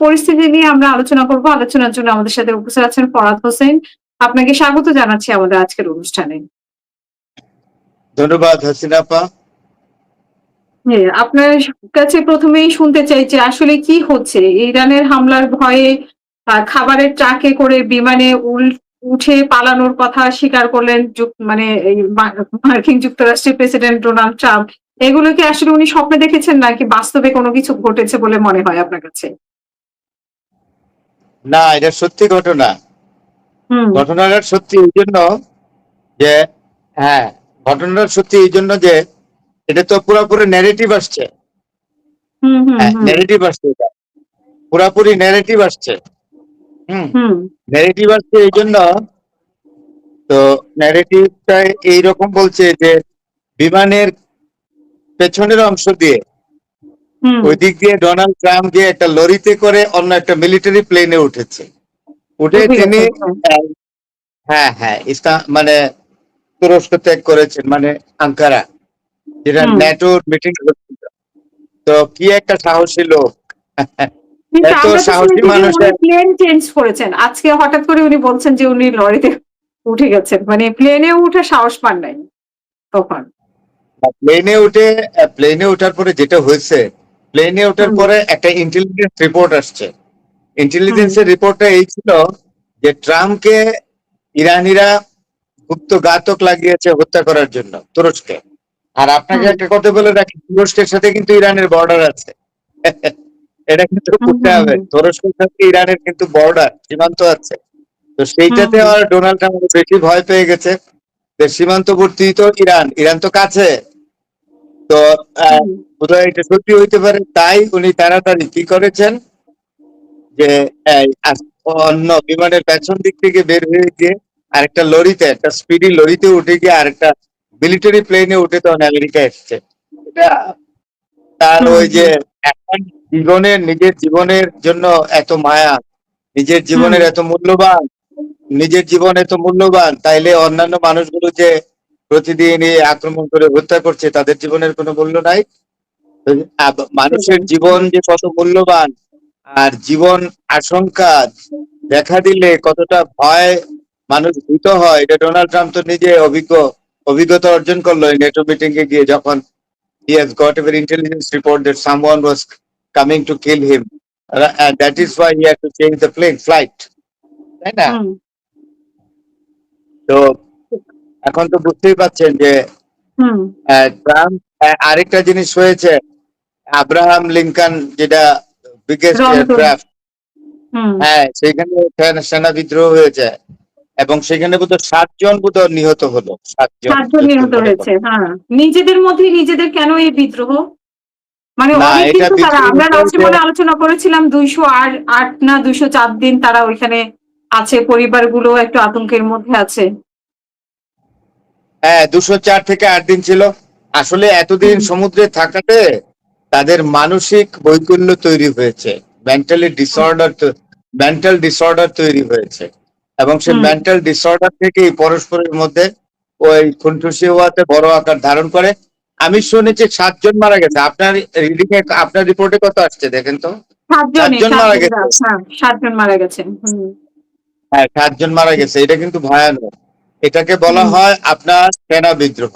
পরিস্থিতি নিয়ে আমরা আলোচনা করব। আলোচনার জন্য আমাদের সাথে উপস্থিত আছেন ফরহাদ হোসেন। আপনাকে স্বাগত জানাচ্ছি আমাদের আজকের অনুষ্ঠানে। ধন্যবাদ হাসিনা আপা। হ্যাঁ, আপনার কাছে ১ম এই শুনতে চাই যে আসলে কি হচ্ছে? ইরানের হামলার ভয়ে খাবারের ট্রাকে করে বিমানে উঠে পালানোর কথা স্বীকার করলেন মানে এই মার্কিন যুক্তরাষ্ট্রের প্রেসিডেন্ট ডোনাল্ড ট্রাম্প। এগুলো কি আসলে উনি স্বপ্নে দেখেছেন নাকি বাস্তবে কোনো কিছু ঘটেছে বলে মনে হয় আপনার কাছে? না, এটা সত্যি ঘটনা। হুম, ঘটনাটা সত্যি এই জন্য যে হ্যাঁ, ঘটনাটা সত্যি এই জন্য যে এটা তো পুরোপুরি ন্যারেটিভ আসছে। হুম, হুম, হ্যাঁ, হুম, ন্যারেটিভ আসছে, এটা পুরাপুরি ন্যারেটিভ আসছে। হুম, হুম, ন্যারেটিভ আসছে এই জন্য। তো ন্যারেটিভটা এইরকম বলছে যে বিমানের পেছনের অংশ দিয়ে হুম। ওই দিক দিয়ে ডোনাল্ড ট্রাম্প গিয়ে একটা লরিতে করে অন্য একটা মিলিটারি প্লেনে উঠেছে। উঠে উঠে তিনি গেছেন। হ্যাঁ। হ্যাঁ হ্যাঁ মানে তুরস্ক ত্যাগ করেছেন, মানে আঙ্কারা, যেটা হুম। ন্যাটোর মিটিং হচ্ছিল। তো কি একটা সাহসী লোক! কিন্তু এত আমরা তো সাহসী শুনেছি যে উনি মানুষের। প্লেন চেঞ্জ করেছেন। আজকে হঠাৎ করে উনি বলছেন যে উনি লরিতে উঠে গেছেন। মানে প্লেনেও উঠে সাহস পান নাই তখন। প্লেনে ওঠার পরে যেটা হয়েছে, প্লেনে ওঠার হুম, পরে একটা ইন্টেলিজেন্স রিপোর্ট আসছে। হুম, ইন্টেলিজেন্সের রিপোর্টটা এই ছিল যে ট্রাম্পকে ইরানিরা গুপ্তঘাতক লাগিয়েছে হত্যা করার জন্য তুরস্কে। আর আপনাকে হুম, একটা কথা বলে রাখি, তুরস্কের সাথে কিন্তু ইরানের বর্ডার আছে। এটা কিন্তু হুম, করতে হুম, হবে, হুম, তুরস্কের সাথে ইরানের কিন্তু বর্ডার সীমান্ত আছে। তো হুম, সেইটাতে হুম, আর ডোনাল্ড ট্রাম্প বেশি ভয় পেয়ে গেছে যে সীমান্তবর্তী তো ইরান, ইরান তো কাছে। তো হুম, বোধহয় এটা সত্যি হইতে পারে, তাই উনি তাড়াতাড়ি কি করেছেন যে অন্য বিমানের পেছন দিক থেকে বের হয়ে গিয়ে আরেকটা লরিতে, একটা স্পিডি লরিতে উঠে গিয়ে আরেকটা মিলিটারি প্লেনে উঠে তখন আমেরিকা এসছে। এটা তার হুম, ওই যে হুম, এখন নিজের জীবনের জন্য এত মায়া, নিজের হুম, জীবনের এত মূল্যবান, নিজের জীবন এত মূল্যবান, তাইলে অন্যান্য মানুষগুলো যে প্রতিদিন এই আক্রমণ করে হত্যা করছে তাদের জীবনের কোনো মূল্য নাই। মানুষের সেটাই। জীবন যে কত মূল্যবান, আর জীবন আশঙ্কা দেখা দিলে কতটা ভয় মানুষ ভীত হয়, এটা ডোনাল্ড ট্রাম্প তো নিজে অভিজ্ঞতা অর্জন করলো এই নেটো মিটিং এ গিয়ে, যখন he has got a very intelligence report that someone was coming to kill him, and that is why he had to change the flight, তাই না? হুম, তো এখন তো বুঝতেই পাচ্ছেন যে হুম, ট্রাম্প আরেকটা জিনিস হয়েছে, আব্রাহাম লিঙ্কন, যেটা বিগেস্ট রংপুর। ড্রাফট, হুম। হ্যাঁ সেখানে সেনা বিদ্রোহ হয়েছে এবং সেখানে বোধহয় 7 জন বোধহয় নিহত হলো, 7 জন ৭ জন যতদূর নিহত মনে হয়েছে। পড়ে। হ্যাঁ। নিজেদের মধ্যেই নিজেদের কেন এই বিদ্রোহ? মানে না, অনেকদিন এটা তো তারা, বিদ্রোহ আমরা হচ্ছে লাস্টে যে মনে হয় আলোচনা করেছিলাম ২০৮ না ২০৪ দিন তারা ওইখানে আছে। পরিবারগুলো একটু আতঙ্কের মধ্যে আছে। 204 থেকে 8 দিন ছিল। আসলে এতদিন হুম, সমুদ্রে থাকাতে তাদের মানসিক বৈকল্য তৈরি হয়েছে, হুম, মেন্টাল ডিসঅর্ডার তৈরি হয়েছে, এবং সেই হুম, মেন্টাল ডিসঅর্ডার থেকেই পরস্পরের মধ্যে ওই খুনসুসি হওয়াতে বড় আকার ধারণ করে। আমি শুনেছি 7 জন মারা গেছে। আপনার রিডিং এ, আপনার রিপোর্টে কত আসছে দেখেন তো? ৭ সাত জনই, জন ৭ মারা জন গেছে। হ্যাঁ, ৭ জন মারা গেছেন। হুম, হ্যাঁ, 7 জন মারা গেছে, এটা কিন্তু ভয়ানক। এটাকে বলা হুম, হয় আপনার সেনা বিদ্রোহ।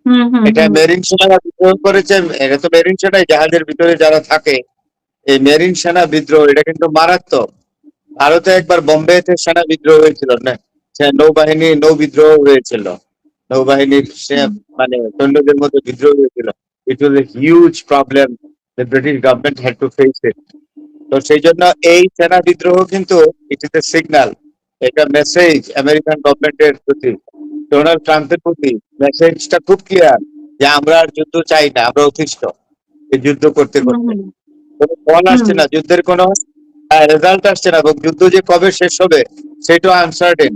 হুম, হুম, এটা হুম, মেরিন সেনারা বিদ্রোহ করেছে। এটা তো মেরিন সেনাই, জাহাজের ভিতরে যারা থাকে, এই মেরিন সেনা বিদ্রোহ, এটা কিন্তু মারাত্মক। ভারতে একবার বোম্বেতে সেনা বিদ্রোহ হয়েছিল না, নৌবাহিনী নৌ বিদ্রোহ হয়েছিল, নৌবাহিনীর হুম, মানে সৈন্যদের মধ্যে বিদ্রোহ হয়েছিল। It was a huge problem, the British government had to face it. তো সেই জন্য এই সেনা বিদ্রোহ কিন্তু ইট ইজ এ সিগন্যাল, এটা মেসেজ আমেরিকান গভর্নমেন্টের প্রতি, ডোনাল্ড ট্রাম্পের প্রতি। মেসেজটা খুব ক্লিয়ার যে আমরা আর যুদ্ধ চাই না, আমরা অতিষ্ঠ এই যুদ্ধ করতে হুম, করতে। হুম, কোনো ফল হুম। আসছে না, যুদ্ধের কোনো রেজাল্ট আসছে না, এবং যুদ্ধ যে কবে শেষ হবে সেটাও আনসার্টেন।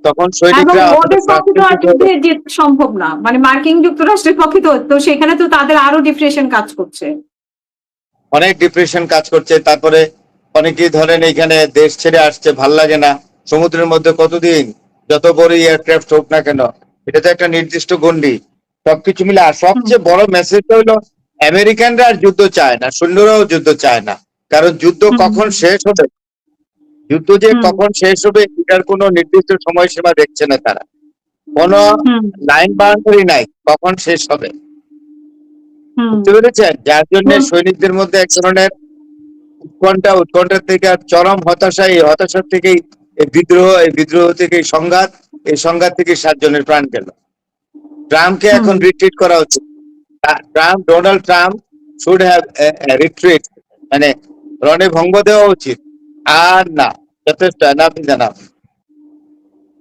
তখন এবং সৈনিকরা অন্তত ওদের পক্ষে তো আর ফ্রাস্ট্রেটেড হয়ে যুদ্ধে যাবে। যেতে সম্ভব না। মানে মার্কিন যুক্তরাষ্ট্রের পক্ষে তো সেখানে তো তাদের আরো ডিপ্রেশন কাজ করছে। অনেক ডিপ্রেশন কাজ করছে। তারপরে অনেকেই ধরেন এইখানে দেশ ছেড়ে আসছে, ভাল লাগে না। সমুদ্রের মধ্যে কতদিন, যত বড় এয়ারক্রাফট হোক না কেন, এটা তো একটা নির্দিষ্ট গন্ডি, সবকিছু মিলে। আর হুম, সবচেয়ে বড় মেসেজটা হলো আমেরিকানরা আর যুদ্ধ চায় না, সৈন্যরাও যুদ্ধ চায় না। কারণ যুদ্ধ হুম, কখন শেষ হবে, যুদ্ধ যে হুম, কখন শেষ হবে এটার কোনো নির্দিষ্ট সময়সীমা দেখছে না তারা, কোনো হুম, লাইন বাউন্ডারি নাই কখন শেষ হবে, হুম, বুঝতে পেরেছেন? যার জন্য হুম, সৈনিকদের মধ্যে এক ধরনের উৎকণ্ঠা থেকে আর চরম হতাশা, এই হতাশা থেকেই এই বিদ্রোহ থেকে সংঘাত, এই সংঘাত থেকে 7 জনের প্রাণ গেল। ট্রাম্পকে হুম, এখন রিট্রিট করা উচিত। Donald Trump should have retreat, মানে রণে ভঙ্গ দেওয়া উচিত। আর না, যথেষ্ট, এনাফ ইজ এনাফ,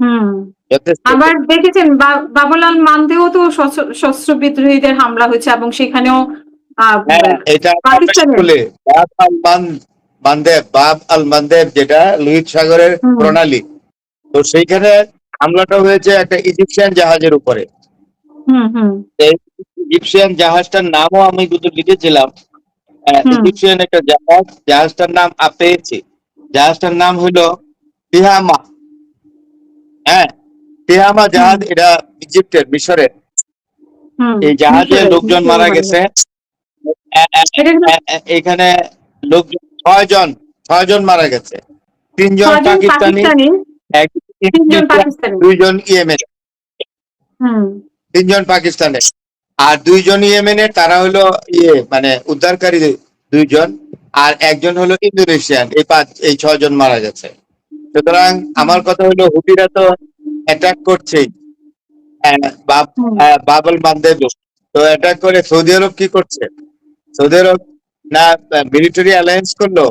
হুম। যথেষ্ট। আবার দেখেছেন বাবুলাল মান্দেও তো সশস্ত্র বিদ্রোহীদের হামলা হয়েছে এবং সেখানেও আহ, হ্যাঁ, এটা আমরা পাকিস্তানের। স্কুলে বাব আল মানদেব, যেটা লোহিত সাগরের হুম, প্রণালী, তো সেইখানে হামলাটা হয়েছে একটা ইজিপশিয়ান জাহাজের উপরে। হুম, হুম, এই ইজিপশিয়ান জাহাজটার নামও আমি কিন্তু লিখেছিলাম। হুম, ইজিপশিয়ান একটা জাহাজ, জাহাজটার নাম পেয়েছি, জাহাজটার নাম হলো তিহামা। হ্যাঁ, তিহামা হুম, জাহাজ, এটা ইজিপ্টের, মিশরের। হুম, এই জাহাজে মিশরে লোকজন মিশরে মারা হয়ে গেছে। গেছে। এটা কিন্তু এখানে লোকজন 6 জন, 6 জন মারা গেছে। 3 জন 6 জন পাকিস্তানি, পাকিস্তানি, 1 জন 3 জন ইন্দোনেশিয়ান, পাকিস্তানি। 2 জন ইয়েমেন। হুম, 3 জন পাকিস্তানের আর 2 জন ইয়েমেনের, তারা হলো মানে উদ্ধারকারী 2 জন, আর একজন হলো ইন্দোনেশিয়ান। এই 6 জন মারা গেছে। সুতরাং হুম, আমার কথা হলো, হুতিরা তো অ্যাটাক করছেই, হুম, বাবল মানদেব। তো অ্যাটাক করে সৌদি আরব কি করছে? সৌদি আরব না মিলিটারি অ্যালায়েন্স করলো,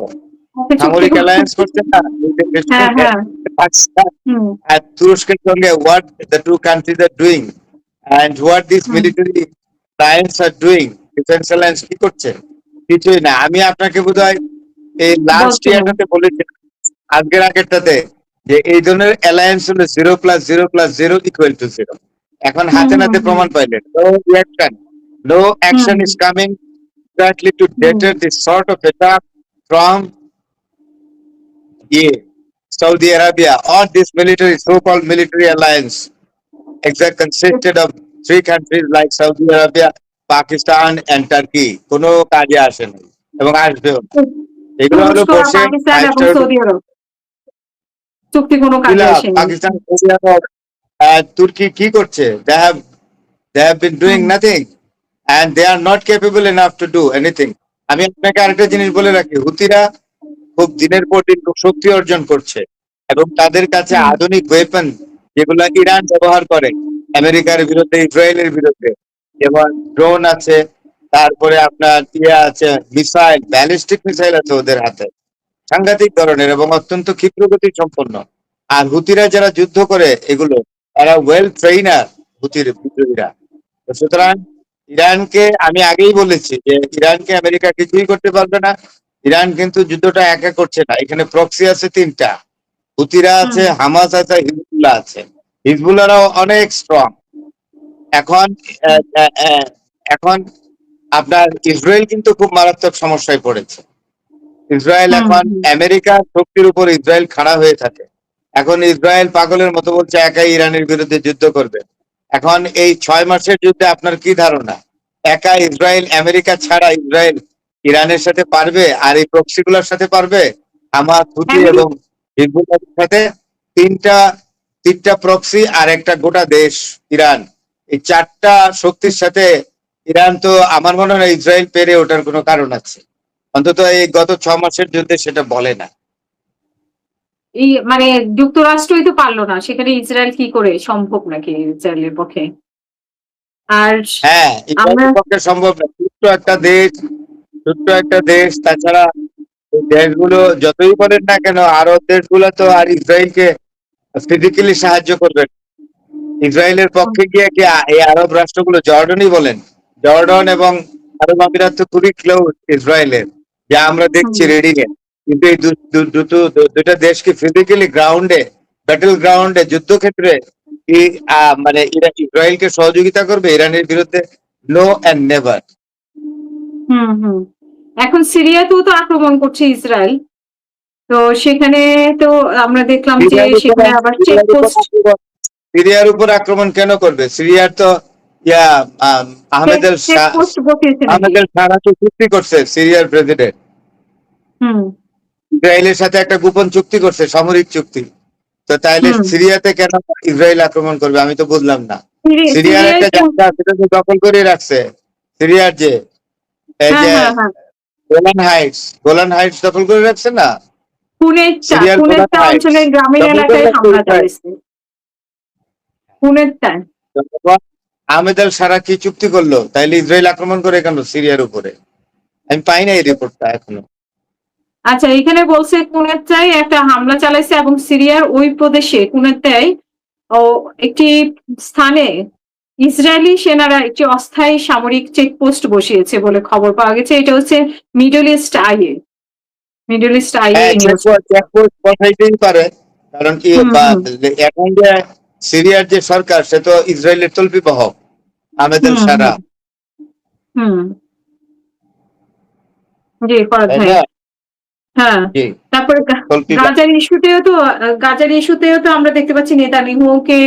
একটা চুক্তি সামরিক অ্যালায়েন্স করছে না দুই দেশের হ্যাঁ, সঙ্গে, হ্যাঁ, পাকিস্তান হুম, আর তুরস্কের সঙ্গে, what the two countries are doing and what these hmm, military alliance are doing, defence alliance কি করছে? কিছুই না। আমি আপনাকে বোধহয় এই লাস্ট বলছিলেন। ইয়ারটাতে বলেছি, আজকের আগেরটাতে, যে এই ধরনের অ্যালায়েন্স হলো 0+0+0=0। এখন হুম, হাতে হুম, নাতে হুম, প্রমাণ পাইলেন, no hmm, action is coming exactly to hmm, deter this sort of attack from Saudi Arabia or this military, so-called military alliance, consisted of 3 countries like Saudi Arabia, Pakistan and Turkey। কোনো কাজে আসে না এবং আসবেও না। এগুলো হলো তুরস্ক, বসে পাকিস্তান ফাইভ এবং স্টার সৌদি আরব চুক্তি কোনো কাজে বিলাপ। আসেনি। পাকিস্তান, সৌদি আরব, তুর্কি কি করছে? They have been doing hmm, nothing and they are not capable enough to do anything। আমি আপনাকে আরেকটা জিনিস বলে রাখি, হুতিরা খুব দিনের পর দিন খুব শক্তি অর্জন করছে এবং তাদের কাছে হুম, আধুনিক ওয়েপন, যেগুলো ইরান ব্যবহার করে আমেরিকার বিরুদ্ধে, ইসরায়েলের বিরুদ্ধে, যেমন ড্রোন আছে, তারপরে আপনার আছে, মিসাইল, ব্যালিস্টিক মিসাইল আছে ওদের হাতে, সাংঘাতিক ধরনের এবং অত্যন্ত ক্ষিপ্রগতি সম্পন্ন। আর হুতিরা যারা যুদ্ধ করে এগুলো, এরা ওয়েল ট্রেইনার, হুতির বিদ্রোহীরা। তো সুতরাং ইরানকে আমি আগেই বলেছি যে ইরানকে আমেরিকা কিছুই করতে পারবে না। ইরান কিন্তু যুদ্ধটা একা করছে না, এখানে প্রক্সি আছে 3টা, হুতিরা হুম, আছে, হামাস আছে, হিজবুল্লাহ আছে। হিজবুল্লাহরাও অনেক স্ট্রং। এখন হুম, আহ, আহ, আহ, এখন আপনার ইসরায়েল কিন্তু খুব মারাত্মক সমস্যায় পড়েছে। ইসরায়েল হুম, এখন, হুম, আমেরিকার শক্তির উপর ইসরায়েল খাড়া হয়ে থাকে। এখন ইসরায়েল পাগলের মতো বলছে একাই ইরানের বিরুদ্ধে যুদ্ধ করবে। এখন এই 6 মাসের যুদ্ধে আপনার কি ধারণা, একা ইসরায়েল, আমেরিকা ছাড়া ইসরায়েল ইরানের সাথে পারবে আর এই প্রক্সিগুলোর সাথে পারবে? হামাস, হুতি এবং হিজবুল্লাহর সাথে তিনটা তিনটা প্রক্সি আর একটা গোটা দেশ ইরান, এই 4টা শক্তির সাথে ইরান, তো আমার মনে হয় ইসরায়েল পেরে ওঠার কোনো কারণ আছে, অন্তত এই গত 6 মাসের যুদ্ধে সেটা বলে না। এই মানে যুক্তরাষ্ট্রই তো পারলো না, সেখানে ইসরায়েল কি করে সম্ভব নাকি ইসরায়েলের পক্ষে? আর হ্যাঁ, আমরা ইসরায়েলের পক্ষে সম্ভব না, ছোট্ট একটা দেশ। তাছাড়া এই দেশগুলো যতই বলেন না কেন, আরব দেশগুলো তো আর ইসরায়েলকে ফিজিক্যালি সাহায্য করবে না। ইসরায়েলের পক্ষে গিয়ে কি এই আরব রাষ্ট্রগুলো, জর্ডনই বলেন, জর্ডন এবং আরব আমিরাত তো খুবই ক্লোজ ইসরায়েলের, যা আমরা হুম, দেখছি রিডিং এ। কিন্তু এই দুটা দেশকে ফিজিক্যালি ব্যাটেল গ্রাউন্ডে, যুদ্ধক্ষেত্রে কি মানে ইসরায়েলকে সহযোগিতা করবে ইরানের বিরুদ্ধে? No and never. Hmm, hmm, এখন সিরিয়াতেও তো আক্রমণ করছে ইসরায়েল। তো সেখানে তো আমরা দেখলাম যে সিরিয়ার উপর সেখানে আবার চেকপোস্ট সিরিয়ার উপর আক্রমণ কেন করবে? সিরিয়ার তো ইয়া আহমেদ এল চেকপোস্ট বসিয়েছে নাকি? আহমেদ এল সারা তো চুক্তি করছে সিরিয়ার প্রেসিডেন্ট। হুম ইসরায়েলের সাথে একটা গোপন চুক্তি করছে, সামরিক চুক্তি। তো তাইলে হুম সিরিয়াতে কেন ইসরায়েল আক্রমণ করবে? আমি তো বুঝলাম না। সিরিয়ার সিরিয়ায় একটা তো জায়গা সেটা তো দখল করে রাখছে। সিরিয়ার যে এই হ্যাঁ যে হ্যাঁ হ্যাঁ গোলান হাইটস দখল করে রাখছে না, সিরিয়ার গোলান পুনেরটা হাইটস অঞ্চলের গ্রামীণ দখল করে এলাকায় রাখছে হামলা ইসরায়েল। চালাইছে পুনেরটায়। যখন আহমেদ আল সারা কি চুক্তি করলো, তাইলে ইসরায়েল আক্রমণ করে কেন সিরিয়ার উপরে? আমি পাই না এই রিপোর্টটা এখনো। আচ্ছা, এখানে বলছে কুনেরটায় একটা হামলা চালাইছে এবং সিরিয়ার ওই প্রদেশে কুনেরটায় ও একটি স্থানে ইসরায়েলি সেনারা একটি অস্থায়ী সামরিক চেকপোস্ট বসিয়েছে বলে খবর পাওয়া গেছে। এটা হচ্ছে middle east IA middle east IA হ্যাঁ, নিউজ। চেকপোস্ট বসাইতেই পারে, কারণ কি হুম হুম এখন যে সিরিয়ার যে সরকার, সে তো ইসরায়েলের তল্পিবাহক, আহমেদ আল হুম সারা, হুম হুম জি ফরাদ তাই ভাই। না? হ্যাঁ, জি, তারপরে তল্পিবাহক। গাজার ইস্যুতেও তো আমরা দেখতে পাচ্ছি নেতানিয়াহুকে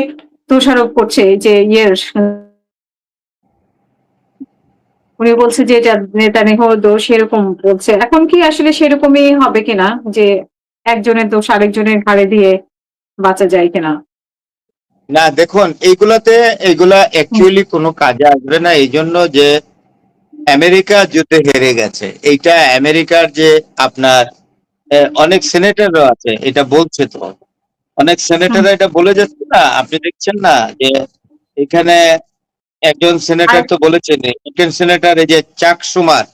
দোষারোপ করছে যে উনি বলছে যে এটা নেতানিয়াহুর দোষ, এরকম বলছে। এখন কি আসলে সেরকমই হবে কিনা যে একজনের দোষ আরেকজনের ঘাড়ে দিয়ে বাঁচা যায় কিনা? না দেখুন, এইগুলা হুম অ্যাকচুয়ালি কোনো কাজে আসবে না, এই জন্য যে আমেরিকা যুদ্ধে হেরে গেছে। এইটা আমেরিকার যে আপনার অনেক সেনেটরও আছে এটা বলছে, তো অনেক হুম সেনেটর এটা বলে যাচ্ছে না, আপনি দেখছেন না যে এখানে একজন আর সেনেটর তো বলেছেন, ইন্ডিয়ান সেনেটর এই যে চাক সুমার,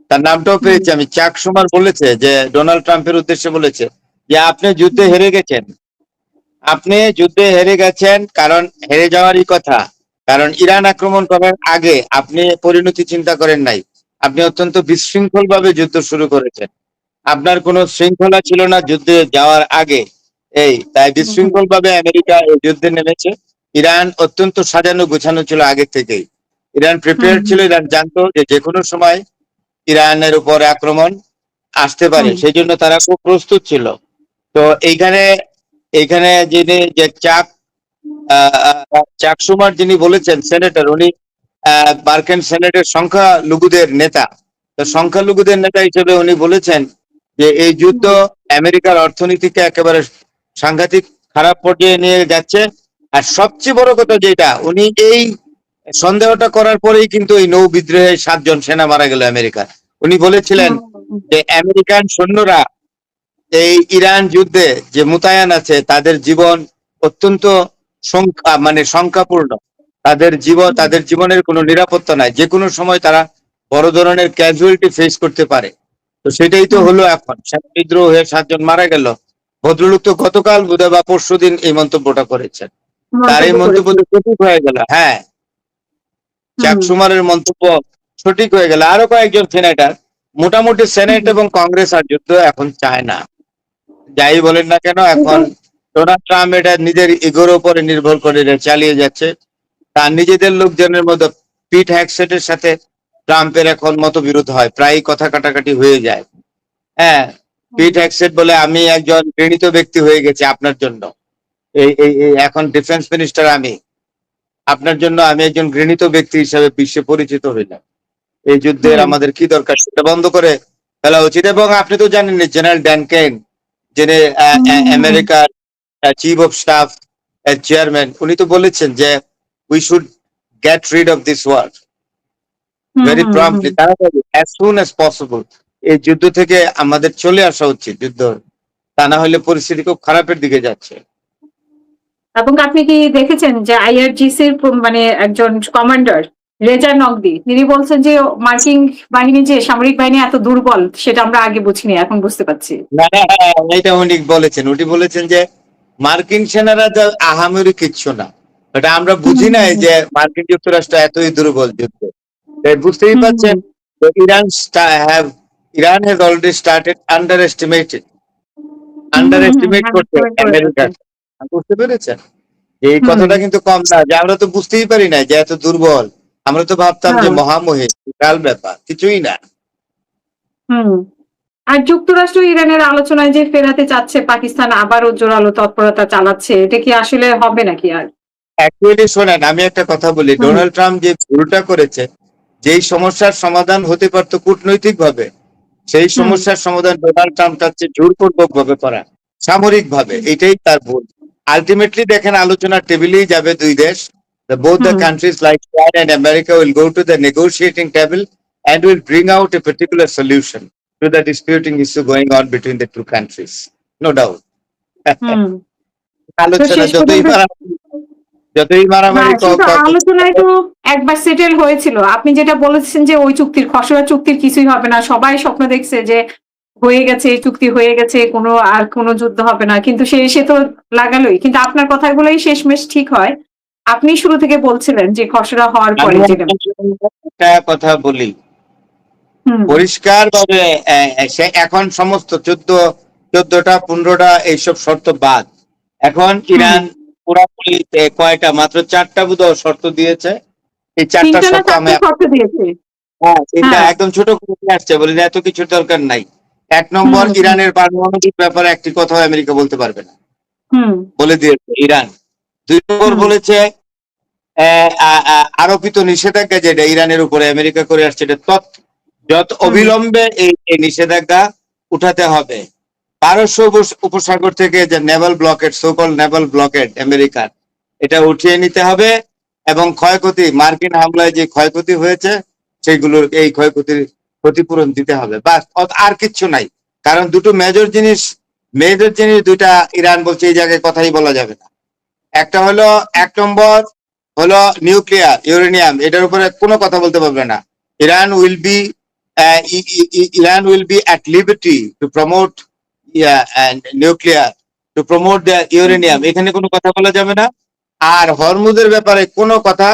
তার নামটাও হুম পেয়েছি আমি, চাক সুমার বলেছে যে ডোনাল্ড ট্রাম্পের উদ্দেশ্যে বলেছে যে আপনি যুদ্ধে হুম হেরে গেছেন, আপনি যুদ্ধে হেরে গেছেন, কারণ হেরে যাওয়ারই কথা। কারণ ইরান আক্রমণ করার আগে আপনি পরিণতি চিন্তা করেন নাই, আপনি অত্যন্ত বিশৃঙ্খল ভাবে যুদ্ধ শুরু করেছেন, আপনার কোনো শৃঙ্খলা ছিল না যুদ্ধে যাওয়ার আগে। তাই হুম হুম বিশৃঙ্খল ভাবে আমেরিকা এই যুদ্ধে নেমেছে। ইরান অত্যন্ত সাজানো গোছানো ছিল আগে থেকেই, ইরান হুম প্রিপেয়ার ছিল, ইরান জানতো যে যে কোনো সময় ইরানের উপর আক্রমণ আসতে পারে, হুম সেই জন্য তারা খুব প্রস্তুত ছিল। তো এইখানে এইখানে যিনি যে চাক সুমার যিনি বলেছেন সেনেটর, উনি মার্কিন সেনেটের সংখ্যালঘুদের নেতা। তো সংখ্যালঘুদের নেতা হিসেবে উনি বলেছেন যে এই যুদ্ধ হুম আমেরিকার অর্থনীতিকে একেবারে সাংঘাতিক খারাপ পর্যায়ে নিয়ে যাচ্ছে। আর সবচেয়ে বড় কথা যেটা, উনি এই সন্দেহটা করার পরেই কিন্তু এই নৌ বিদ্রোহে 7 জন সেনা মারা গেল আমেরিকার। উনি বলেছিলেন হুম হুম যে আমেরিকান সৈন্যরা এই ইরান যুদ্ধে যে মোতায়েন আছে তাদের জীবন অত্যন্ত সংখ্যাপূর্ণ, হুম তাদের জীবনের কোনো নিরাপত্তা নাই, যে কোনো সময় তারা বড় ধরনের ক্যাজুয়ালিটি ফেস করতে পারে। তো সেটাই তো হুম হলো, এখন সেনা বিদ্রোহ হয়ে 7 জন মারা গেল। ভদ্রলোক তো গতকাল বোধহয় বা পরশুদিন এই মন্তব্যটা করেছেন, তার এই মন্তব্য মন্তব্য করেছে। তো সঠিক হয়ে গেল। হ্যাঁ, চাক হুম সুমারের মন্তব্য সঠিক হয়ে গেল। আরো কয়েকজন সেনেটর, মোটামুটি সেনেট হুম এবং কংগ্রেস আর যুদ্ধ এখন চায় না। যাই বলেন না কেন, এখন কিন্তু ডোনাল্ড ট্রাম্প এটা নিজের ইগোর উপরে নির্ভর করে এটা চালিয়ে যাচ্ছে। তার নিজেদের লোকজনের মধ্যে পিট হ্যাগসেটের সাথে ট্রাম্পের এখন মতবিরোধ হয়, প্রায় কথা কাটাকাটি হয়ে যায়। হ্যাঁ, হুম পিট হ্যাগসেট বলে আমি একজন ঘৃণিত ব্যক্তি হয়ে গেছি আপনার জন্য, এই এখন ডিফেন্স মিনিস্টার আমি, আপনার জন্য আমি একজন ঘৃণিত ব্যক্তি হিসেবে বিশ্বে পরিচিত হইলাম। এই যুদ্ধের হুম আমাদের কি দরকার, সেটা বন্ধ করে ফেলা উচিত। এবং আপনি তো জানেন জেনারেল ড্যানকেন, যিনি হুম আমেরিকার চিফ অফ স্টাফ চেয়ারম্যান, উনি তো বলেছেন যে we should get rid of this war hmm very hmm hmm promptly, তাড়াতাড়ি, অ্যাজ সুন অ্যাজ পসিবল। এই যুদ্ধ থেকে আমাদের চলে আসা উচিত, যুদ্ধ, তা না হলে পরিস্থিতি খুব খারাপের দিকে যাচ্ছে। এবং আপনি কি দেখেছেন যে আইআরজিসির মানে একজন কমান্ডার রেজা নকদি, তিনি বলছেন যে মার্কিন বাহিনী, যে সামরিক বাহিনী এত দুর্বল সেটা আমরা আগে বুঝিনি, এখন বুঝতে পারছি। না, এটা উনি বলেছেন, উনি বলেছেন যে মার্কিন সেনারা যা আহামরি কিচ্ছু না, এটা আমরা হুম বুঝি নাই হুম যে মার্কিন যুক্তরাষ্ট্র এতই দুর্বল যুদ্ধে। তাই বুঝতেই হুম পারছেন, হুম তো Iran has already started under estimate করতে আন্ডারস্ট্যান্ড করে আমেরিকা। ফেলছে। বুঝতে পেরেছেন? এই হুম কথাটা কিন্তু কম না, যে আমরা তো বুঝতেই পারি না যে এত দুর্বল। আমরা তো ভাবতাম যে হ্যাঁ মহামহিম, বিশাল ব্যাপার, কিছুই না। হুম আর যুক্তরাষ্ট্র ইরানের আলোচনায় যে ফেরাতে চাচ্ছে পাকিস্তান, আবারও জোরালো তৎপরতা চালাচ্ছে, এটা কি আসলে হবে নাকি আর? অ্যাকচুয়ালি শোনেন, আমি একটা কথা বলি, হুম ডোনাল্ড ট্রাম্প যে ভুলটা করেছে, যেই সমস্যার সমাধান হতে পারতো কূটনৈতিক ভাবে, সেই হুম সমস্যার সমাধান ডোনাল্ড ট্রাম্প চাচ্ছে জোরপূর্বক ভাবে করা, সামরিক ভাবে। এটাই তার ভুল। আলটিমেটলি দেখেন আলোচনার টেবিলেই যাবে দুই দেশ। Both the hmm countries like China and America will go to the negotiating table and will bring out a particular solution to the disputing issue going on between the two countries. No doubt. হুম তো আলোচনা শেষ পর্যন্ত যতই মারামারি হ্যাঁ, কিন্তু আলোচনায় তো একবার সেটেল হয়েছিল। আপনি যেটা বলেছেন যে ওই চুক্তির খসড়া চুক্তির কিছুই হবে না, সবাই স্বপ্ন দেখছে যে হয়ে গেছে, এই চুক্তি হয়ে গেছে, কোনো আর কোনো যুদ্ধ হবে না, কিন্তু সে এসে তো লাগালোই। কিন্তু আপনার কথাগুলোই শেষমেশ ঠিক হয়। আপনি শুরু থেকে বলছিলেন যে খসড়া হওয়ার আমি পরে যেটা একটা কথা বলি হুম পরিষ্কার ভাবে, সে এখন সমস্ত 14টা 15টা এইসব শর্ত বাদ। এখন হুম ইরান পুরাপুরি কয়টা, মাত্র 4টা বোধহয় শর্ত দিয়েছে। এই 4টা তিনটা না শর্ত আমি চারটে শর্ত দিয়েছে। হ্যাঁ, এটা হ্যাঁ একদম ছোট করে নিয়ে আসছে, বলে যে এত কিছুর দরকার নাই। 1 নম্বর, হুম হুম ইরানের পারমাণবিক ব্যাপারে একটি কথাও আমেরিকা বলতে পারবে না, হুম বলে দিয়েছে ইরান। 2 নম্বর হুম বলেছে আরোপিত নিষেধাজ্ঞা যেটা ইরানের উপরে আমেরিকা করে আসছে, এটা যত হুম অবিলম্বে এই নিষেধাজ্ঞা উঠাতে হবে। পারস্য উপসাগর থেকে যে নেভাল ব্লকেড, সোকল নেভাল ব্লকেড আমেরিকার, এটা উঠিয়ে নিতে হবে এবং মার্কিন হামলায় যে ক্ষয়ক্ষতি হয়েছে সেইগুলোর এই ক্ষয়ক্ষতির ক্ষতিপূরণ দিতে হবে। বাস, আর কিচ্ছু নাই। কারণ মেজর জিনিস দুইটা ইরান বলছে এই জায়গায় কথাই বলা যাবে না। একটা হলো 1 নম্বর হলো নিউক্লিয়ার ইউরেনিয়াম, এটার উপরে কোনো কথা বলতে পারবে না। Iran will be Iran will be at liberty to promote nuclear, to promote the uranium, এখানে কোনো কথা বলা যাবে না। আর হরমুজের ব্যাপারে কোনো কথা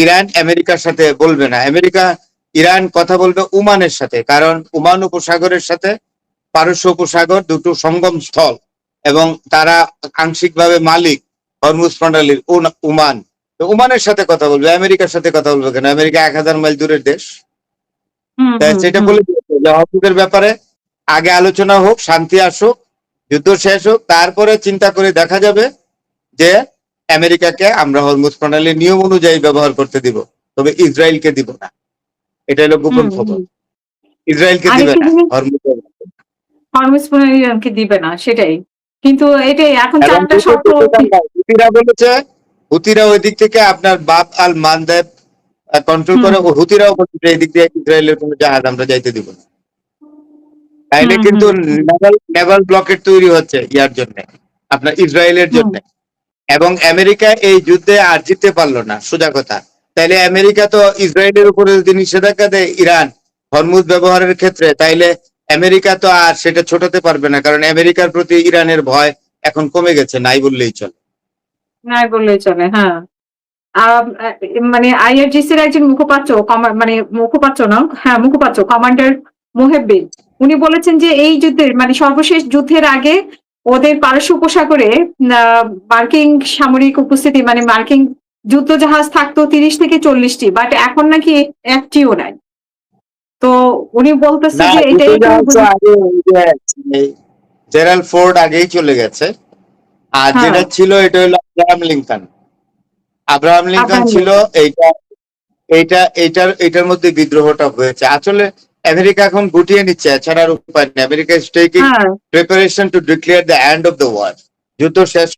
ইরান আমেরিকার সাথে বলবে না। ইরান কথা বলবে ওমানের সাথে, কারণ ওমান উপসাগরের সাথে পারস্য উপসাগর দুটো সঙ্গম স্থল এবং তারা আংশিকভাবে মালিক হরমুজ প্রণালীর ওমান। তো ওমানের সাথে কথা বলবে, আমেরিকার সাথে কথা বলবে কেন? আমেরিকা 1000 মাইল দূরের দেশ। হুম তাই হুম সেটা হুম বলে দিয়েছে যে হরমুজের ব্যাপারে আগে আলোচনা হোক, শান্তি আসুক, যুদ্ধ শেষ হোক, তারপরে চিন্তা করে দেখা যাবে যে আমেরিকাকে আমরা হরমুজ প্রণালীর নিয়ম অনুযায়ী ব্যবহার করতে দিব, তবে ইসরায়েলকে দিব না। এটা হলো গোপন হুম খবর। হুম ইসরায়েলকে দিবে আরেকটা না জিনিস, হরমুজ। হরমুজ ইরানকে দিবে না, সেটাই। কিন্তু এটাই এখন এবং চারটা শর্ত হুতিরা বলেছে, হুতিরা ওই দিক থেকে আপনার বাব আল মানদেব কন্ট্রোল হুম করে। হুতিরাও বলছে যে এই দিক দিয়ে ইসরায়েলের কোনো জাহাজ আমরা যাইতে দিব না। তাইলে হুম কিন্তু হুম হুম নেভাল ব্লকেট তৈরি হচ্ছে ইয়ার জন্য, আপনার ইসরায়েলের হুম জন্য। এবং আমেরিকা এই যুদ্ধে আর জিততে পারলো না, সোজা কথা। তাইলে আমেরিকা তো ইসরায়েলের উপরে যদি নিষেধাজ্ঞা দেয় ইরান হরমুজ ব্যবহারের ক্ষেত্রে, তাইলে আমেরিকা তো আর সেটা ছোটাতে পারবে না, কারণ আমেরিকার প্রতি ইরানের ভয় এখন কমে গেছে, নাই বললেই চলে। নাই বললেই চলে। হ্যাঁ মানে আইআরজিসির একজন মুখপাত্র, মানে মুখপাত্র না, হ্যাঁ মুখপাত্র, কমান্ডার মোহেব্বিন, উনি বলেছেন যে এই যুদ্ধের মানে সর্বশেষ যুদ্ধের আগে ওদের পারস্য উপসাগরে মার্কিন সামরিক উপস্থিতি মানে মার্কিন যুদ্ধ জাহাজ থাকতো 30 থেকে 40টি, বাট এখন নাকি একটিও নাই। তো উনি বলতেছে না, যে এটা দুটো এটা জাহাজ তো আগে জেরাল্ড ফোর্ড আগেই চলে গেছে। আর হ্যাঁ যেটা ছিল এটা হলো Abraham Lincoln. Abraham Lincoln Afghan ছিল এইটার মধ্যে বিদ্রোহটা হয়েছে। আসলে আমেরিকা এখন গুটিয়ে নিচ্ছে, এছাড়া আর উপায় নেই। আমেরিকা ইজ টেকিং হ্যাঁ preparation to declare the end of the war. যুদ্ধ শেষ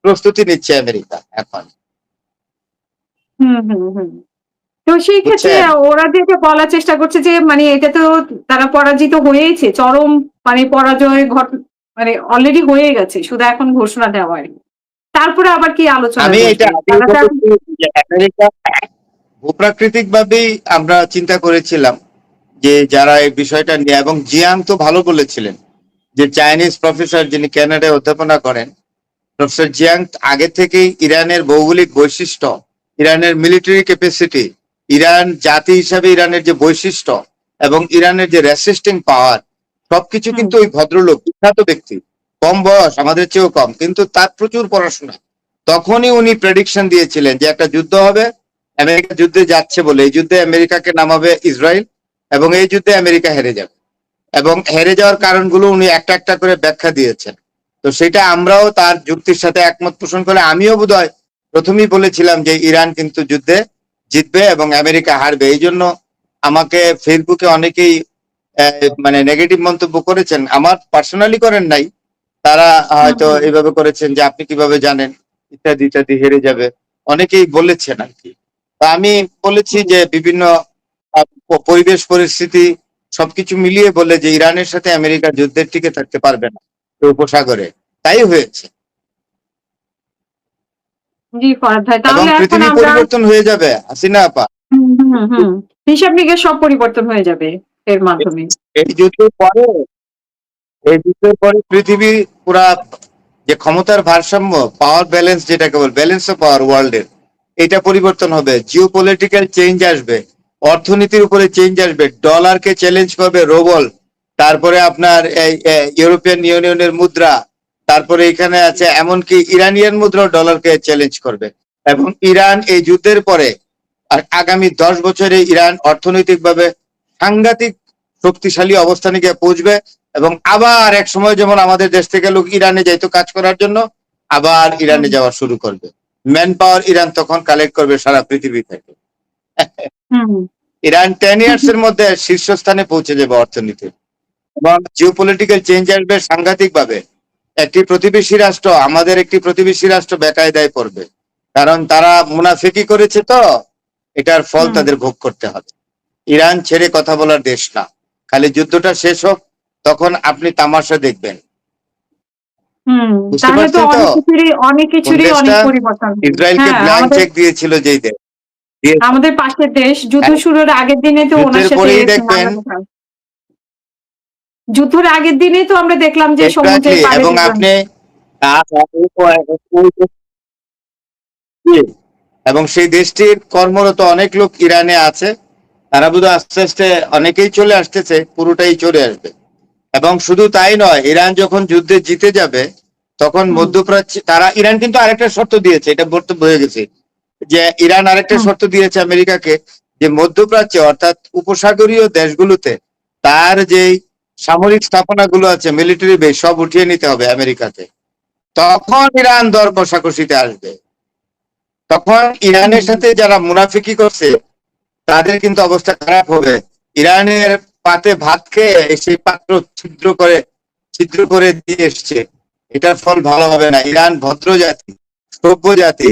প্রস্তুতি নিচ্ছে আমেরিকা এখন, হুম হুম হুম তো সেই ক্ষেত্রে বুঝছেন? ওরা যেটা বলার চেষ্টা করছে যে মানে এটা তো তারা পরাজিত হয়েইছে, চরম মানে পরাজয় মানে অলরেডি হয়ে গেছে, শুধু এখন ঘোষণা দেওয়া আর কি। তারপরে আবার কি আলোচনায় আমি এটা বসবে আগেই তারা তো এখন বলেছি যে আমেরিকা ভূপ্রাকৃতিক ভাবেই আমরা চিন্তা করেছিলাম যে যারা এই বিষয়টা নিয়ে, এবং জিয়াং তো ভালো বলেছিলেন যে চাইনিজ প্রফেসর যিনি কানাডায় অধ্যাপনা করেন, প্রফেসর জিয়াং আগে থেকেই ইরানের ভৌগোলিক বৈশিষ্ট্য, ইরানের মিলিটারি ক্যাপাসিটি, ইরান জাতি হিসাবে ইরানের যে বৈশিষ্ট্য এবং ইরানের যে রেসিস্টিং পাওয়ার, সবকিছু হুম কিন্তু ওই ভদ্রলোক, বিখ্যাত ব্যক্তি, কম বয়স, আমাদের চেয়েও কম, কিন্তু তার প্রচুর পড়াশোনা। তখনই উনি প্রেডিকশন দিয়েছিলেন যে একটা যুদ্ধ হবে, আমেরিকা যুদ্ধে যাচ্ছে বলে, এই যুদ্ধে আমেরিকাকে নামাবে ইসরায়েল এবং এই যুদ্ধে আমেরিকা হেরে যাবে। এবং হেরে যাওয়ার কারণগুলো উনি একটা একটা করে ব্যাখ্যা দিয়েছেন। তো সেটা আমরাও তার যুক্তির সাথে একমত পোষণ করে, আমিও বোধহয় প্রথমেই বলেছিলাম যে ইরান কিন্তু যুদ্ধে জিতবে এবং আমেরিকা হারবে। এই জন্য আমাকে ফেসবুকে অনেকেই মানে নেগেটিভ মন্তব্য করেছেন, আমার পার্সোনালি করেন নাই, তারা হয়তো হুম, এইভাবে করেছেন যে আপনি কিভাবে জানেন ইত্যাদি ইত্যাদি, হেরে যাবে, অনেকেই বলেছেন আর কি। তা আমি বলেছি হুম, যে বিভিন্ন পরিবেশ পরিস্থিতি সবকিছু মিলিয়ে বলে যে ইরানের সাথে আমেরিকা যুদ্ধের টিকে থাকতে পারবে না এই উপসাগরে, তাই হয়েছে। জি ফরহাদ ভাই, এবং তাহলে এখন পৃথিবী আমরা পরিবর্তন হয়ে যাবে হাসিনা আপা। হুম, হুম, হুম, হিসাব নিকেশ সব পরিবর্তন হয়ে যাবে এর মাধ্যমে। এই যুদ্ধের পরে, এই যুদ্ধের পরে পৃথিবী পুরা যে ক্ষমতার ভারসাম্য, পাওয়ার ব্যালেন্স, যেটাকে বল ব্যালেন্স অফ পাওয়ার ওয়ার্ল্ডের, এটা পরিবর্তন হবে, জিও পলিটিক্যাল চেঞ্জ আসবে, অর্থনীতির উপরে চেঞ্জ আসবে, ডলারকে চ্যালেঞ্জ করবে রোবল, তারপরে আপনার এই ইউরোপিয়ান ইউনিয়নের মুদ্রা, তারপরে এখানে আছে এমনকি ইরানিয়ান মুদ্রা ডলারকে চ্যালেঞ্জ করবে। এবং ইরান এই যুদ্ধের পরে আগামী 10 বছরে ইরান অর্থনৈতিকভাবে সাংঘাতিক শক্তিশালী অবস্থানে গিয়ে পৌঁছবে। এবং আবার এক সময় যেমন আমাদের দেশ থেকে লোক ইরানে যাইতো কাজ করার জন্য, আবার ইরানে হুম, যাওয়া শুরু করবে। ম্যান পাওয়ার ইরান তখন কালেক্ট করবে সারা পৃথিবী থেকে। হুম, ইরান 10 ইয়ার্স হুম, এর মধ্যে শীর্ষস্থানে পৌঁছে যাবে অর্থনীতি, এবং জিওপলিটিক্যাল চেঞ্জ আসবে সাংঘাতিক ভাবে। একটি প্রতিবেশী রাষ্ট্র, আমাদের একটি প্রতিবেশী রাষ্ট্র বেকায়দায় পড়বে, কারণ তারা মুনাফিকি করেছে, তো এটার ফল হুম, তাদের ভোগ করতে হবে। ইরান ছেড়ে কথা বলার দেশ না, খালি যুদ্ধটা শেষ হোক, তখন আপনি তামাশা দেখবেন। হুম। বুঝতে তাহলে তো পারছেন তো? অনেক কোন কিছুরই অনেক দেশটা? পরিবর্তন হবে। ইসরায়েলকে হ্যাঁ, ব্ল্যাঙ্ক চেক দিয়েছিল যেই দেশ, দিয়েছে। আমাদের পাশের দেশ যুদ্ধ হ্যাঁ, শুরুর আগের দিনে তো ওনার যুদ্ধের সাথে পরেই দেখবেন, আমরা দেখা যুদ্ধের আগের দিনেই তো আমরা দেখলাম যে সমুদ্রের এক্স্যাক্টলি, পাড়ে এবং দেখলাম। আপনি এবং সেই দেশটির কর্মরত অনেক লোক ইরানে আছে, তারা বোধহয় আস্তে আস্তে অনেকেই চলে আসতেছে, পুরোটাই চলে আসবে। এবং শুধু তাই নয়, ইরান যখন যুদ্ধে জিতে যাবে, তখন হুম, মধ্যপ্রাচ্যে তারা, ইরান কিন্তু আরেকটা শর্ত দিয়েছে, এটা বলতে হয়ে গেছে, যে ইরান আরেকটা হুম, শর্ত দিয়েছে আমেরিকাকে, যে মধ্যপ্রাচ্যে অর্থাৎ উপসাগরীয় দেশগুলোতে তার যেই সামরিক স্থাপনাগুলো আছে, মিলিটারি বেস, সব উঠিয়ে নিতে হবে আমেরিকাতে। তখন ইরান দর কষাকষিতে আসবে। তখন ইরানের হুম, সাথে যারা মুনাফিকি করছে তাদের কিন্তু অবস্থা খারাপ হবে। ইরানের পাতে ভাত খেয়ে সেই পাত্র ছিদ্র করে দিয়ে এসছে, এটার ফল ভালো হবে না। ইরান ভদ্র জাতি, সভ্য জাতি,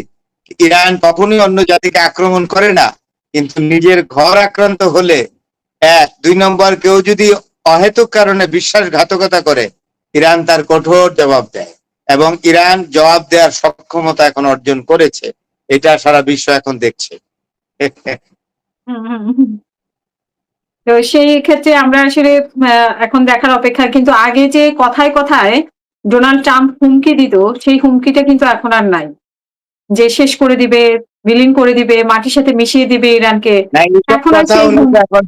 ইরান কখনোই অন্য জাতিকে আক্রমণ করে না, কিন্তু নিজের ঘর আক্রান্ত হলে, 2 নম্বর কেউ যদি অহেতুক কারণে বিশ্বাসঘাতকতা করে, ইরান তার কঠোর জবাব দেয়। এবং ইরান জবাব দেওয়ার সক্ষমতা এখন অর্জন করেছে, এটা সারা বিশ্ব এখন দেখছে। হুম, হুম, হুম। তো সেই ক্ষেত্রে আমরা আসলে এখন দেখার অপেক্ষা। কিন্তু আগে যে কথায় কথায় ডোনাল্ড ট্রাম্প হুমকি দিত, সেই হুমকিটা কিন্তু এখন আর নাই। যে শেষ করে দিবে, বিলীন করে দিবে, মাটির সাথে মিশিয়ে দিবে ইরানকে। না, এইসব এখন আর কথা সেই ওনাকে এখন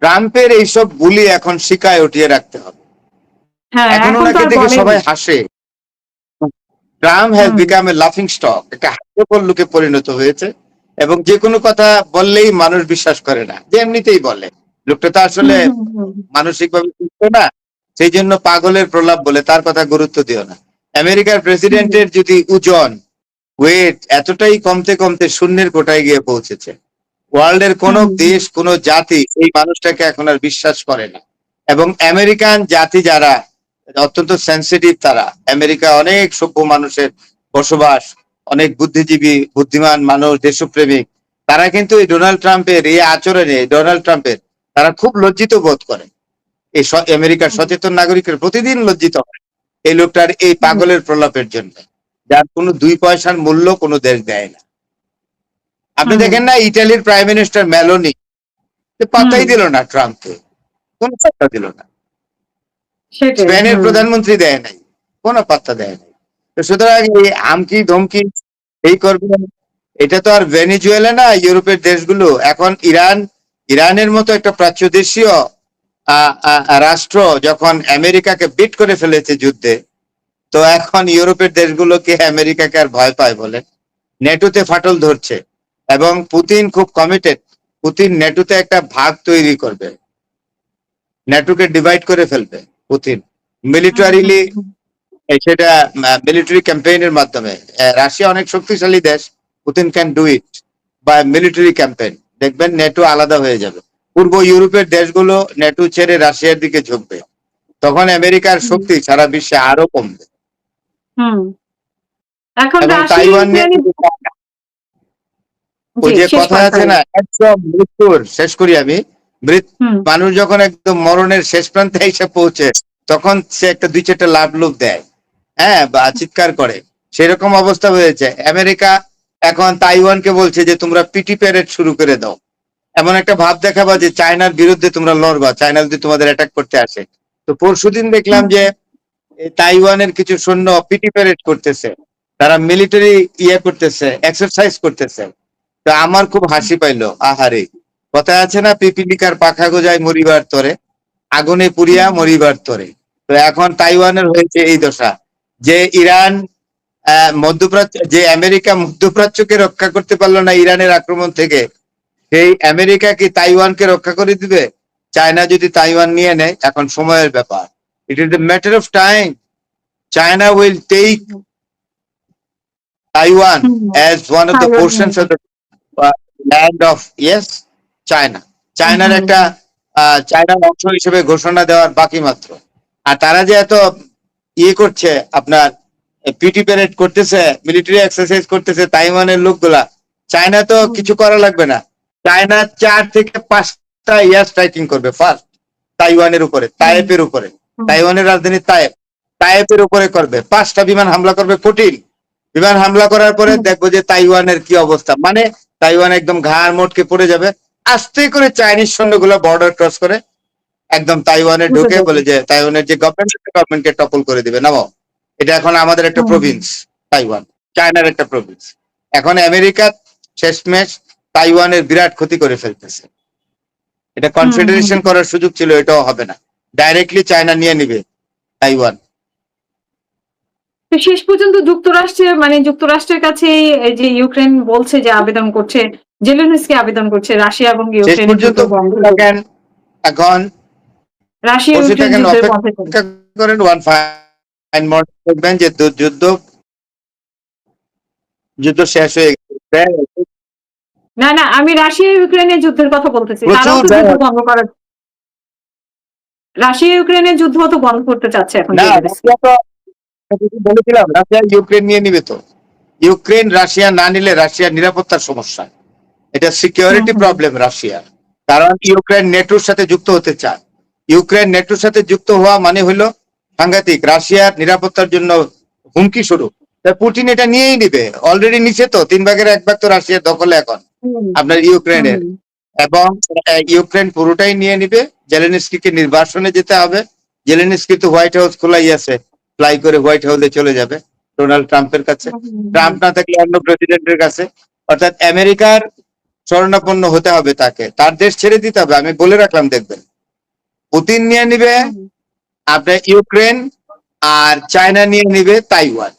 ট্রাম্পের এইসব বুলি এখন শিকায় উঠিয়ে রাখতে হবে। হ্যাঁ, এখন এখন তো ওনাকে আর দেখে বলেনি। সবাই হাসে। Trump has hmm, become a লাফিং স্টক, একটা হাস্যকর লোকে পরিণত হয়েছে। এবং যে কোনো কথা বললেই মানুষ বিশ্বাস করে না, যে এমনিতেই বলে। লোকটা তো আসলে হুম, হুম, হুম, মানসিকভাবে সুস্থ না, সেই জন্য পাগলের প্রলাপ বলে, তার কথা গুরুত্ব দিও না। আমেরিকার হুম, প্রেসিডেন্টের যদি ওজন, ওয়েট এতটাই কমতে কমতে শূন্যের কোটায় গিয়ে পৌঁছেছে, ওয়ার্ল্ডের কোন হুম, হুম, দেশ, কোন জাতি এই মানুষটাকে এখন আর বিশ্বাস করে না। এবং আমেরিকান জাতি যারা অত্যন্ত সেন্সিটিভ, তারা, আমেরিকা অনেক সভ্য মানুষের বসবাস, অনেক বুদ্ধিজীবী বুদ্ধিমান মানুষ, দেশপ্রেমিক, তারা কিন্তু এই ডোনাল্ড ট্রাম্পের এই আচরণে, ডোনাল্ড ট্রাম্পের, তারা খুব লজ্জিত বোধ করে। এই আমেরিকার হুম, সচেতন নাগরিকের প্রতিদিন লজ্জিত হয় এই লোকটার এই হুম, পাগলের প্রলাপের জন্য, যার কোনো 2 পয়সার মূল্য কোনো দেশ দেয় না। আপনি হুম, দেখেন না, ইটালির প্রাইম মিনিস্টার মেলোনি হুম, পাত্তাই দিল না ট্রাম্পকে, কোনো পাত্তা দিল না। সেটাই। স্পেনের হুম, প্রধানমন্ত্রী দেয় নাই, কোনো পাত্তা দেয় নাই। তো সুতরাং এই আমকি ধমকি এই করবেন, এটা তো আর ভেনিজুয়েলা না, ইউরোপের দেশগুলো এখন ইরানের মতো একটা প্রাচ্যদেশীয় রাষ্ট্র যখন আমেরিকাকে বিট করে ফেলেছে যুদ্ধে, তো এখন ইউরোপের দেশগুলোকে আমেরিকাকে আর ভয় পায় বলে নেটোতে ফাটল ধরছে। এবং পুতিন খুব কমিটেড, পুতিন নেটোতে একটা ভাগ তৈরি করবে, নেটোকে ডিভাইড করে ফেলবে পুতিন হুম, হুম, মিলিটারিলি। হুম, সেটা মিলিটারি ক্যাম্পেইনের মাধ্যমে। রাশিয়া অনেক শক্তিশালী দেশ, Putin can do it by military campaign, দেখবেন নেটো আলাদা হয়ে যাবে। পূর্ব ইউরোপের দেশগুলো নেটো ছেড়ে রাশিয়ার দিকে ঝুঁকবে, তখন আমেরিকার শক্তি সারা বিশ্বে আরো কমবে। হুম এখন এবং রাশিয়া তাইওয়ান নিয়ে ইউক্রেনে ওই জি যে শেষ কথা আছে কথায় না, একদম মৃত্যুর, শেষ করি আমি, হুম মানুষ যখন একদম মরণের শেষ প্রান্তে এসে পৌঁছে, তখন সে একটা দুই চারটা লাভ লোভ দেয়, হ্যাঁ, বা চিৎকার করে, সেরকম অবস্থা হয়েছে। আমেরিকা এখন তাইওয়ানকে বলছে যে তোমরা পিটি প্যারেড শুরু করে দাও, এমন একটা ভাব দেখাবা যে চায়নার বিরুদ্ধে তোমরা লড়বা, চায়না যদি তোমাদের অ্যাটাক করতে আসে। তো পরশুদিন দেখলাম যে এই তাইওয়ানের কিছু সৈন্য পিটি প্যারেড করতেছে, তারা মিলিটারি করতেছে, এক্সারসাইজ করতেছে। তো আমার খুব হাসি পাইলো, আহারে, কথা আছে না, পিপিলিকার পাখা গজায় মরিবার তরে, আগুনে পুড়িয়া মরিবার তরে। তো এখন তাইওয়ানের হয়েছে এই দশা, যে ইরান মধ্যপ্রাচ্য, যে আমেরিকা মধ্যপ্রাচ্যকে রক্ষা করতে পারলো না ইরানের আক্রমণ থেকে, সেই আমেরিকা কি তাইওয়ানকে রক্ষা করে দিবে? চায়না যদি তাইওয়ান নিয়ে নেয়, এখন সময়ের ব্যাপার, it is the matter of time. China will take Taiwan as one of the portions of the land of, yes, China. চায়নার একটা চায়নার অংশ হিসেবে ঘোষণা দেওয়ার বাকি মাত্র। আর তারা যে এত করছে, আপনার পিটি প্যারেড করতেছে, মিলিটারি এক্সারসাইজ করতেছে তাইওয়ানের লোকগুলা, চায়না তো কিছু করা লাগবে না। চায়না 4 থেকে 5টা এয়ার স্ট্রাইকিং করবে ফার্স্ট তাইওয়ানের উপরে, তাইপের উপরে, তাইওয়ানের রাজধানী তাইপের উপরে করবে, 5টা বিমান হামলা করবে, কঠিন বিমান হামলা করার পরে দেখবো যে তাইওয়ানের কি অবস্থা, মানে তাইওয়ান একদম ঘাড় মোটকে পড়ে যাবে। আস্তে করে চাইনিজ সৈন্যগুলো বর্ডার ক্রস করে একদম তাইওয়ানে ঢুকে বলে যে তাইওয়ানের যে গভর্নমেন্টকে টপল করে দিবে, নামো, এটা এখন আমাদের একটা প্রভিন্স, তাইওয়ান চায়নার একটা প্রভিন্স। এখন আমেরিকা শেষমেশ তাইওয়ানের বিরাট ক্ষতি করে ফেলতেছে। এটা কনফেডারেশন করার সুযোগ ছিল, এটাও হবে না, ডাইরেক্টলি চায়না নিয়ে নিবে তাইওয়ান। তো শেষ পর্যন্ত যুক্তরাষ্ট্রের কাছে এই যে ইউক্রেন বলছে যে আবেদন করছে, জেলেনস্কি আবেদন করছে রাশিয়া এবং শেষ ইউক্রেনের পর্যন্ত যুদ্ধ বন্ধ করতে। থাকেন, এখন রাশিয়া বসে ইউক্রেন থাকেন, যুদ্ধের বন্ধ করতে। অপেক্ষা করেন, ওয়ান ফাইন মোর দেখবেন যে যুদ্ধ শেষ হয়ে গেছে। না না, আমি রাশিয়া ইউক্রেনের যুদ্ধের কথা বলতেছি, তারাও তো প্রচুর যুদ্ধ বন্ধ করার, রাশিয়া ইউক্রেনের যুদ্ধ তো বন্ধ করতে চাচ্ছে এখন না, জেলেনস্কি। রাশিয়া তো বলেছিলাম রাশিয়া ইউক্রেন নিয়ে নিবে, তো ইউক্রেন রাশিয়া না নিলে রাশিয়ার নিরাপত্তার সমস্যা, এটা সিকিউরিটি প্রবলেম রাশিয়ার, কারণ ইউক্রেন নেটোর সাথে যুক্ত হতে চায়। ইউক্রেন নেটোর সাথে যুক্ত হওয়া মানে হলো সাংঘাতিক, রাশিয়ার নিরাপত্তার জন্য হুমকি স্বরূপ। তাই পুতিন এটা নিয়েই নিবে, অলরেডি নিচে, তো 3/1 তো রাশিয়ার দখলে এখন আপনার ইউক্রেনের, এবং ইউক্রেন পুরোটাই নিয়ে নিবে। জেলেনস্কিকে নির্বাসনে যেতে হবে, জেলেনস্কি তো হোয়াইট হাউস খোলাই আছে, ফ্লাই করে হোয়াইট হাউসে চলে যাবে ডোনাল্ড ট্রাম্পের কাছে, ট্রাম্প না থাকলে অন্য প্রেসিডেন্টের কাছে, অর্থাৎ আমেরিকার শরণাপন্ন হতে হবে তাকে, তার দেশ ছেড়ে দিতে হবে। আমি বলে রাখলাম, দেখবেন পুতিন নিয়ে নিবে আপনার ইউক্রেন, আর চায়না নিয়ে নিবে তাইওয়ান।